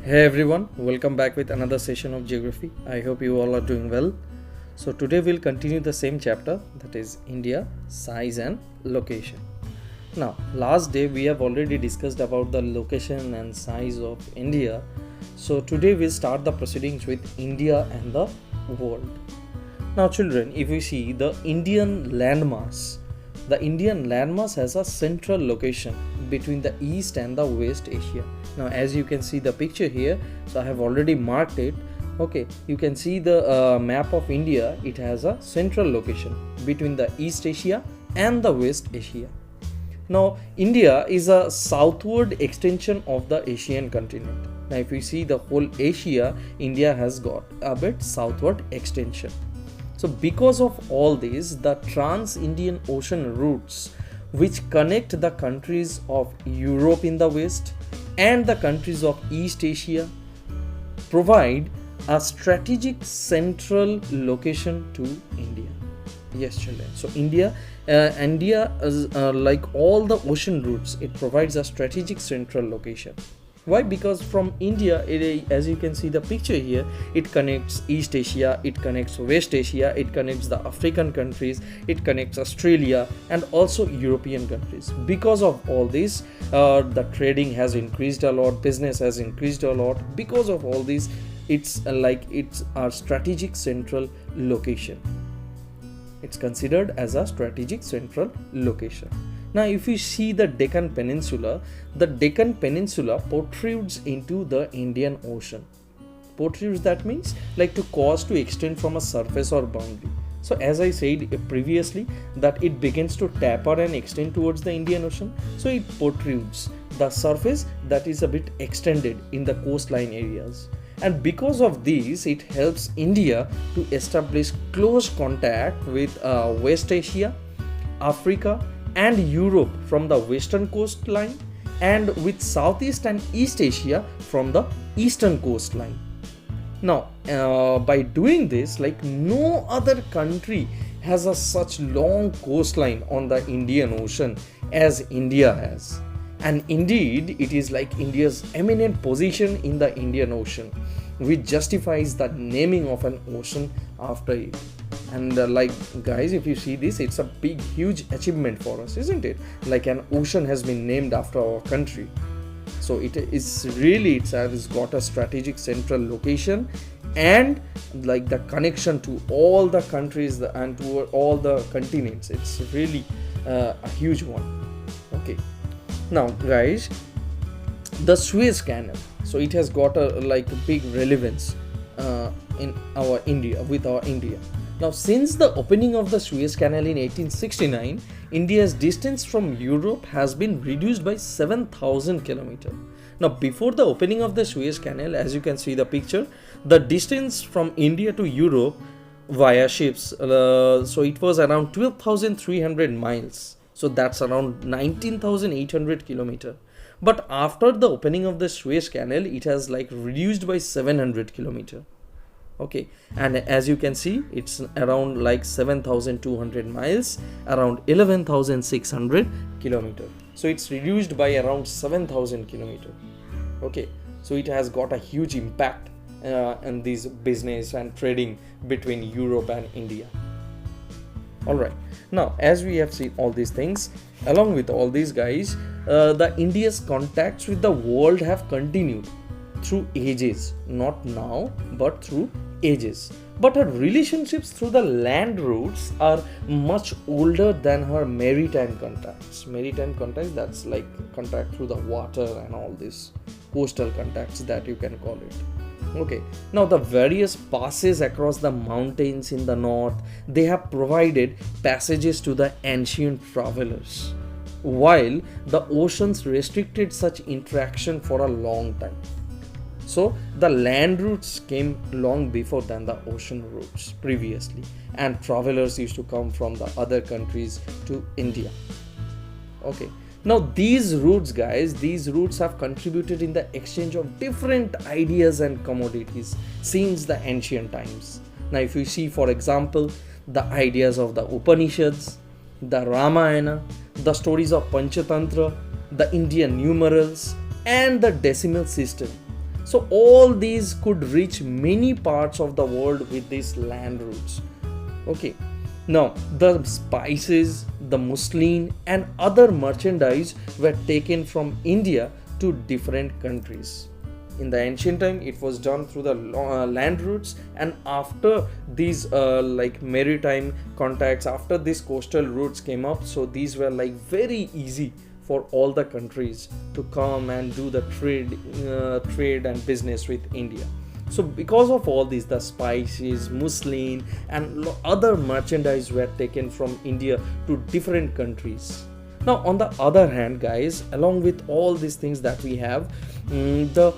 Hey everyone, welcome back with another session of geography. I hope you all are doing well. So today we'll continue the same chapter, that is India, size and location. Now, last day we have already discussed about the location and size of India. So today we'll start the proceedings with India and the world. Now children, if we see the Indian landmass has a central location between the East and the West Asia. Now as you can see the picture here, so I have already marked it. Okay, you can see the map of India. It has a central location between the East Asia and the West Asia. Now India is a southward extension of the Asian continent. Now if we see the whole Asia, India has got a bit southward extension. So because of all this, the trans-Indian Ocean routes which connect the countries of Europe in the west and the countries of East Asia provide a strategic central location to India. Yes children, so India is like all the ocean routes, it provides a strategic central location. Why? Because from India, as you can see the picture here, it connects East Asia, it connects West Asia, it connects the African countries, it connects Australia and also European countries. Because of all this, the trading has increased a lot, business has increased a lot. Because of all this, it's our strategic central location. It's considered as a strategic central location. Now if you see the Deccan Peninsula protrudes into the Indian Ocean. Protrudes, that means like to cause to extend from a surface or boundary. So as I said previously, that it begins to taper and extend towards the Indian Ocean. So it protrudes the surface that is a bit extended in the coastline areas. And because of this, it helps India to establish close contact with West Asia, Africa and Europe from the western coastline, and with Southeast and East Asia from the eastern coastline. Now by doing this, like no other country has such long coastline on the Indian Ocean as India has. And indeed it is like India's eminent position in the Indian Ocean which justifies the naming of an ocean after it. And like guys, if you see this, it's a big huge achievement for us, isn't it? Like an ocean has been named after our country. So it has got a strategic central location and like the connection to all the countries and to all the continents. It's really a huge one. Okay, now guys, the Suez Canal, so it has got a big relevance in our India. Now, since the opening of the Suez Canal in 1869, India's distance from Europe has been reduced by 7,000 kilometers. Now, before the opening of the Suez Canal, as you can see the picture, the distance from India to Europe via ships, so it was around 12,300 miles. So that's around 19,800 kilometers. But after the opening of the Suez Canal, it has reduced by 700 kilometers. Okay, and as you can see, it's around 7,200 miles, around 11,600 kilometers. So it's reduced by around 7,000 kilometers. Okay, so it has got a huge impact in this business and trading between Europe and India. Alright, now as we have seen all these things, along with all these guys, the India's contacts with the world have continued through ages, not now but through ages. But her relationships through the land routes are much older than her maritime contacts. Maritime contacts, that's like contact through the water and all these coastal contacts that you can call it. Okay, now the various passes across the mountains in the north, they have provided passages to the ancient travelers, while the oceans restricted such interaction for a long time. So the land routes came long before than the ocean routes previously, and travelers used to come from the other countries to India. Okay, now these routes have contributed in the exchange of different ideas and commodities since the ancient times. Now if you see, for example, the ideas of the Upanishads, the Ramayana, the stories of Panchatantra, the Indian numerals and the decimal system. So all these could reach many parts of the world with these land routes. Okay, now the spices, the muslin, and other merchandise were taken from India to different countries. In the ancient time, it was done through the land routes, and after these like maritime contacts, after these coastal routes came up, so these were like very easy for all the countries to come and do the trade and business with India. So because of all these, the spices, muslin, and other merchandise were taken from India to different countries. Now on the other hand, guys, along with all these things that we have, the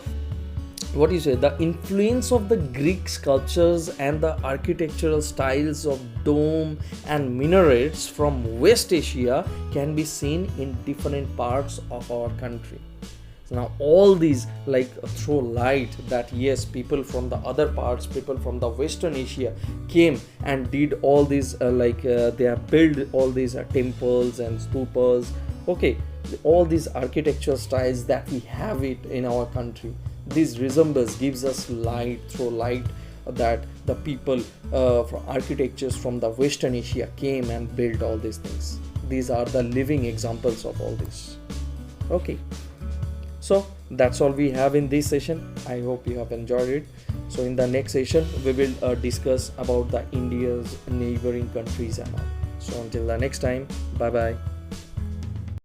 what do you say, the influence of the Greek sculptures and the architectural styles of dome and minarets from West Asia can be seen in different parts of our country. So now all these like throw light that yes, people from the other parts, people from the Western Asia came and did all these they have built all these temples and stupas. Okay, all these architectural styles that we have it in our country, this resemblance gives us throw light that the people from architectures from the Western Asia came and built all these things. These are the living examples of all this. Okay, so that's all we have in this session. I hope you have enjoyed it. So in the next session we will discuss about the India's neighboring countries and all. So until the next time, bye bye.